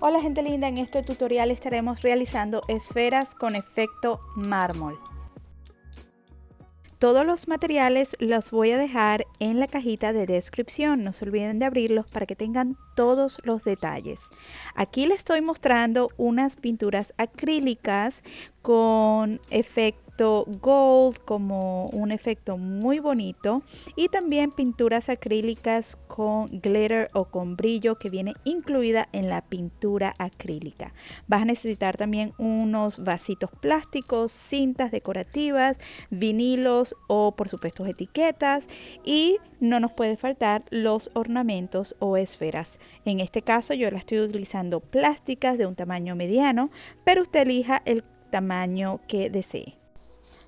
Hola gente linda, en este tutorial estaremos realizando esferas con efecto mármol. Todos los materiales los voy a dejar en la cajita de descripción, no se olviden de abrirlos para que tengan todos los detalles. Aquí les estoy mostrando unas pinturas acrílicas con efecto gold, como un efecto muy bonito, y también pinturas acrílicas con glitter o con brillo que viene incluida en la pintura acrílica. Vas a necesitar también unos vasitos plásticos, cintas decorativas, vinilos o por supuesto etiquetas, y no nos puede faltar los ornamentos o esferas. En este caso yo la estoy utilizando plásticas de un tamaño mediano, pero usted elija el tamaño que desee.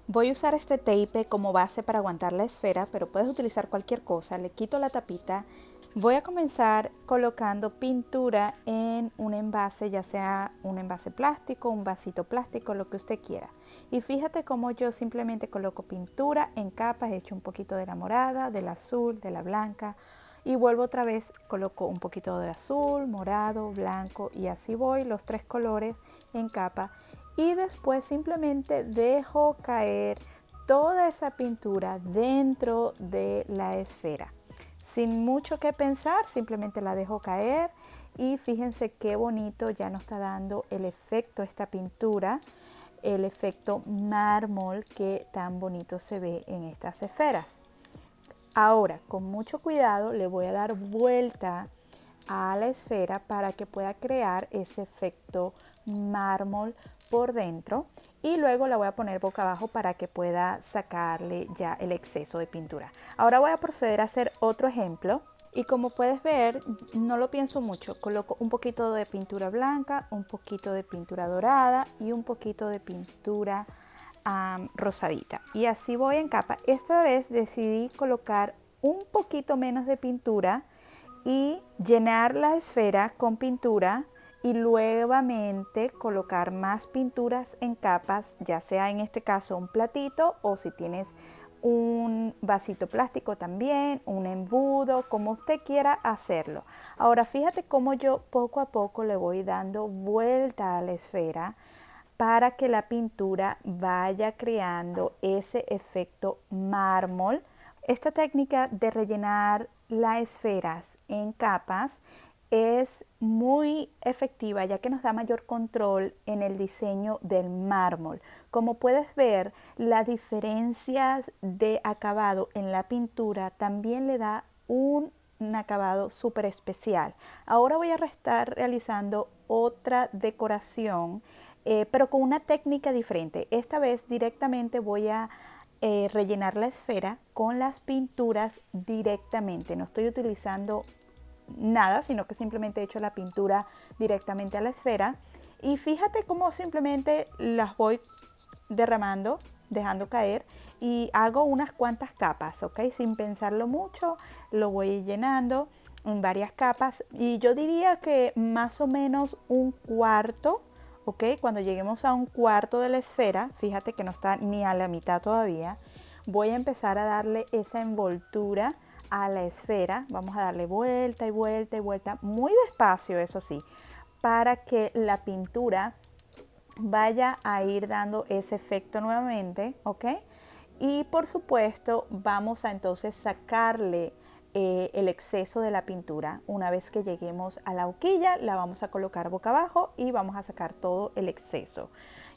Voy a usar este tape como base para aguantar la esfera, pero puedes utilizar cualquier cosa. Le quito la tapita. Voy a comenzar colocando pintura en un envase, ya sea un envase plástico, un vasito plástico, lo que usted quiera. Y fíjate cómo yo simplemente coloco pintura en capas, he hecho un poquito de la morada, del azul, de la blanca, y vuelvo otra vez, coloco un poquito de azul, morado, blanco, y así voy, los tres colores en capa. Y después simplemente dejo caer toda esa pintura dentro de la esfera. Sin mucho que pensar, simplemente la dejo caer y fíjense qué bonito ya nos está dando el efecto esta pintura, el efecto mármol que tan bonito se ve en estas esferas. Ahora, con mucho cuidado, le voy a dar vuelta a la esfera para que pueda crear ese efecto mármol por dentro, y luego la voy a poner boca abajo para que pueda sacarle ya el exceso de pintura. Ahora voy a proceder a hacer otro ejemplo y como puedes ver no lo pienso mucho, coloco un poquito de pintura blanca, un poquito de pintura dorada y un poquito de pintura rosadita, y así voy en capa. Esta vez decidí colocar un poquito menos de pintura y llenar la esfera con pintura y nuevamente colocar más pinturas en capas, ya sea en este caso un platito o si tienes un vasito plástico también, un embudo, como usted quiera hacerlo. Ahora fíjate cómo yo poco a poco le voy dando vuelta a la esfera para que la pintura vaya creando ese efecto mármol. Esta técnica de rellenar las esferas en capas es muy efectiva ya que nos da mayor control en el diseño del mármol. Como puedes ver, las diferencias de acabado en la pintura también le da un acabado súper especial. Ahora voy a estar realizando otra decoración, pero con una técnica diferente. Esta vez directamente voy a rellenar la esfera con las pinturas directamente. No estoy utilizando nada, sino que simplemente he hecho la pintura directamente a la esfera. Y fíjate cómo simplemente las voy derramando, dejando caer, y hago unas cuantas capas, ¿ok? Sin pensarlo mucho, lo voy llenando en varias capas y yo diría que más o menos un cuarto, ¿ok? Cuando lleguemos a un cuarto de la esfera, fíjate que no está ni a la mitad todavía, voy a empezar a darle esa envoltura a la esfera. Vamos a darle vuelta y vuelta y vuelta, muy despacio eso sí, para que la pintura vaya a ir dando ese efecto nuevamente, ¿ok? Y por supuesto vamos a entonces sacarle el exceso de la pintura. Una vez que lleguemos a la horquilla, la vamos a colocar boca abajo y vamos a sacar todo el exceso.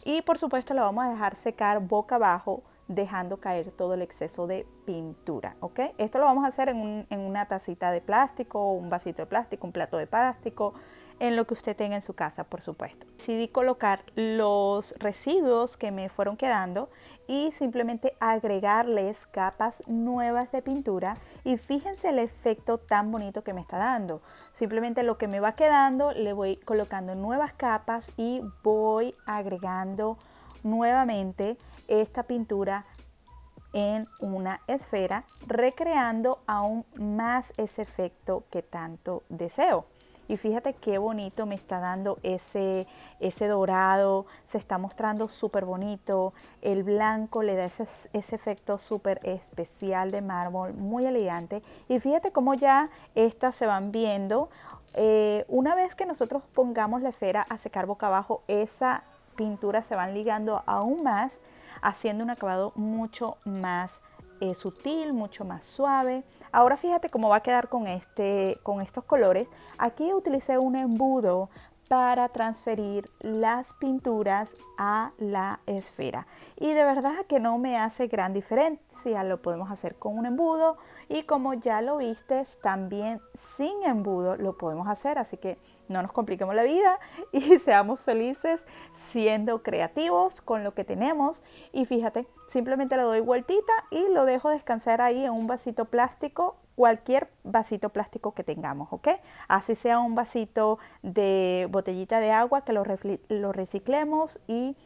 Y por supuesto la vamos a dejar secar boca abajo, dejando caer todo el exceso de pintura, ¿ok? Esto lo vamos a hacer en una tacita de plástico, un vasito de plástico, un plato de plástico, en lo que usted tenga en su casa, por supuesto. Decidí colocar los residuos que me fueron quedando y simplemente agregarles capas nuevas de pintura, y fíjense el efecto tan bonito que me está dando. Simplemente lo que me va quedando le voy colocando nuevas capas y voy agregando nuevamente esta pintura en una esfera, recreando aún más ese efecto que tanto deseo. Y fíjate qué bonito me está dando ese dorado, se está mostrando súper bonito. El blanco le da ese efecto súper especial de mármol, muy elegante. Y fíjate cómo ya estas se van viendo Una vez que nosotros pongamos la esfera a secar boca abajo, esa pintura se van ligando aún más, haciendo un acabado mucho más sutil, mucho más suave. Ahora fíjate cómo va a quedar con estos colores. Aquí utilicé un embudo para transferir las pinturas a la esfera, y de verdad que no me hace gran diferencia. Lo podemos hacer con un embudo, y como ya lo viste, también sin embudo lo podemos hacer, así que no nos compliquemos la vida y seamos felices siendo creativos con lo que tenemos. Y fíjate, simplemente le doy vueltita y lo dejo descansar ahí en un vasito plástico, cualquier vasito plástico que tengamos, ¿ok? Así sea un vasito de botellita de agua, que lo reciclemos y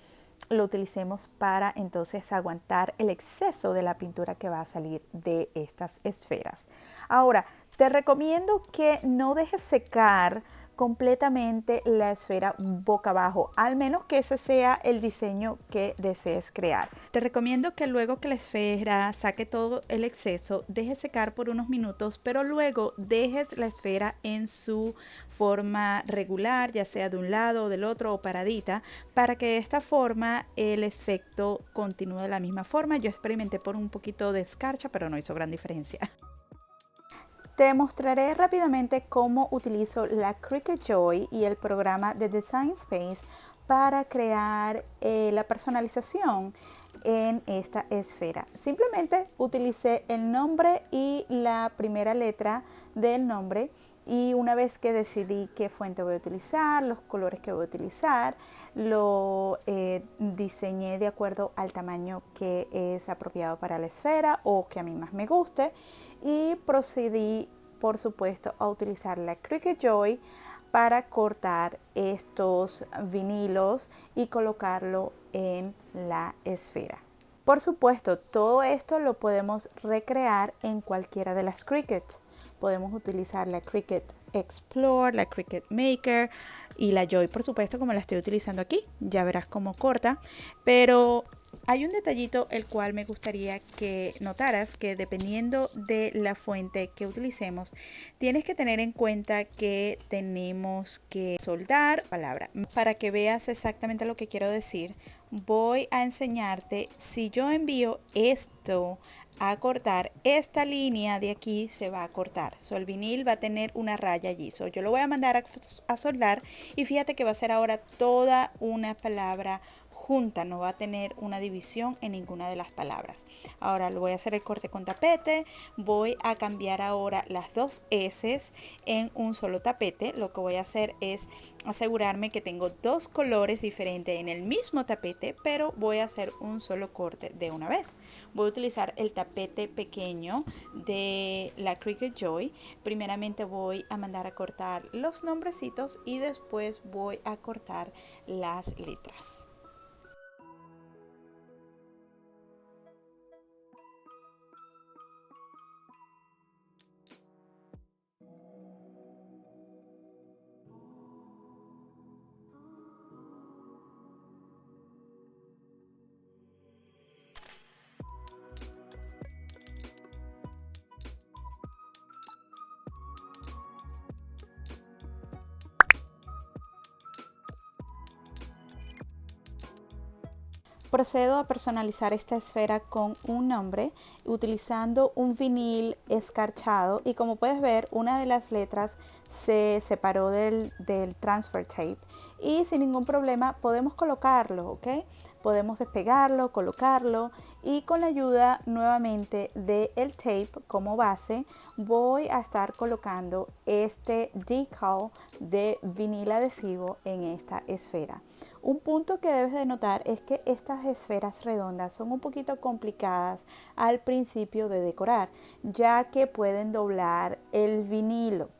lo utilicemos para entonces aguantar el exceso de la pintura que va a salir de estas esferas. Ahora, te recomiendo que no dejes secar completamente la esfera boca abajo, al menos que ese sea el diseño que desees crear. Te recomiendo que luego que la esfera saque todo el exceso, dejes secar por unos minutos, pero luego dejes la esfera en su forma regular, ya sea de un lado o del otro o paradita, para que de esta forma el efecto continúe de la misma forma. Yo experimenté por un poquito de escarcha, pero no hizo gran diferencia. Te mostraré rápidamente cómo utilizo la Cricut Joy y el programa de Design Space para crear la personalización en esta esfera. Simplemente utilicé el nombre y la primera letra del nombre, y una vez que decidí qué fuente voy a utilizar, los colores que voy a utilizar, lo diseñé de acuerdo al tamaño que es apropiado para la esfera o que a mí más me guste, y procedí por supuesto a utilizar la Cricut Joy para cortar estos vinilos y colocarlo en la esfera. Por supuesto, todo esto lo podemos recrear en cualquiera de las Cricut. Podemos utilizar la Cricut Explore, la Cricut Maker y la Joy, por supuesto, como la estoy utilizando aquí. Ya verás cómo corta, pero hay un detallito el cual me gustaría que notaras, que dependiendo de la fuente que utilicemos, tienes que tener en cuenta que tenemos que soldar palabra. Para que veas exactamente lo que quiero decir, voy a enseñarte. Si yo envío esto a cortar, esta línea de aquí se va a cortar. El vinil va a tener una raya allí. Yo lo voy a mandar a soldar, y fíjate que va a ser ahora toda una palabra junta, no va a tener una división en ninguna de las palabras. Ahora lo voy a hacer el corte con tapete. Voy a cambiar ahora las dos S en un solo tapete. Lo que voy a hacer es asegurarme que tengo dos colores diferentes en el mismo tapete, pero voy a hacer un solo corte de una vez. Voy a utilizar el tapete pequeño de la Cricut Joy. Primeramente voy a mandar a cortar los nombrecitos y después voy a cortar las letras. Procedo a personalizar esta esfera con un nombre utilizando un vinil escarchado, y como puedes ver, una de las letras se separó del transfer tape, y sin ningún problema podemos colocarlo, ¿ok? Podemos despegarlo, colocarlo, y con la ayuda nuevamente del tape como base voy a estar colocando este decal de vinil adhesivo en esta esfera. Un punto que debes de notar es que estas esferas redondas son un poquito complicadas al principio de decorar, ya que pueden doblar el vinilo.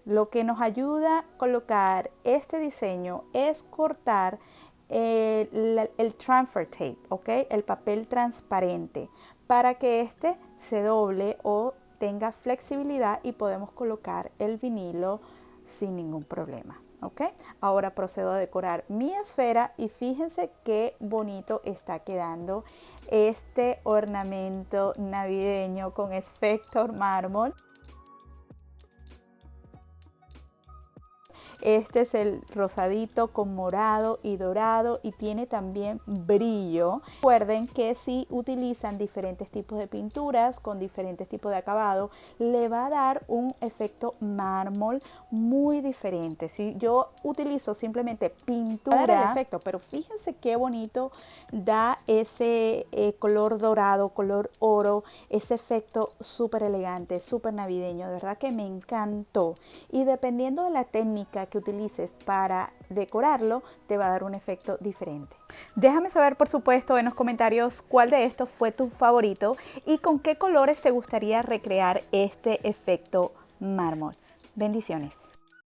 Lo que nos ayuda a colocar este diseño es cortar el transfer tape, ¿ok? El papel transparente, para que este se doble o tenga flexibilidad y podemos colocar el vinilo sin ningún problema. ¿Ok? Ahora procedo a decorar mi esfera, y fíjense qué bonito está quedando este ornamento navideño con efecto mármol. Este es el rosadito con morado y dorado y tiene también brillo. Recuerden que si utilizan diferentes tipos de pinturas con diferentes tipos de acabado, le va a dar un efecto mármol muy diferente. Si yo utilizo simplemente pintura, va a dar el efecto, pero fíjense qué bonito da ese color dorado, color oro, ese efecto súper elegante, súper navideño. De verdad que me encantó. Y dependiendo de la técnica que utilices para decorarlo, te va a dar un efecto diferente. Déjame saber, por supuesto, en los comentarios cuál de estos fue tu favorito y con qué colores te gustaría recrear este efecto mármol. Bendiciones.